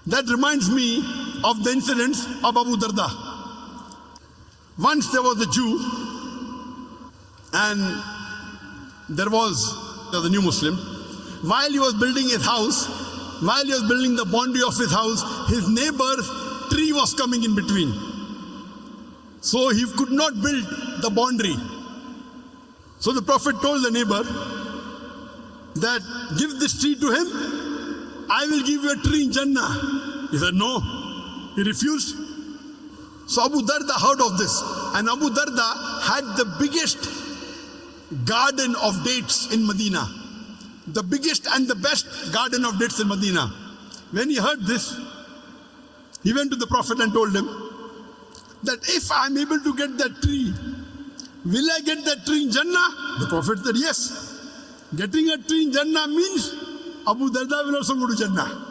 That reminds me of the incidents of Abu Dahdaah. Once there was a Jew, and there was the new Muslim. While he was building his house, while he was building the boundary of his house, his neighbor's tree was coming in between. So he could not build the boundary. So the Prophet told the neighbor that, give this tree to him, I will give you a tree in Jannah. He said no, he refused. So Abu Dahdaah heard of this, and Abu Dahdaah had the biggest garden of dates in Medina. The biggest and the best garden of dates in Medina. When he heard this, he went to the Prophet and told him that if I am able to get that tree, will I get that tree in Jannah? The Prophet said yes. Getting a tree in Jannah means Abu Dahdaah will also go to Jannah.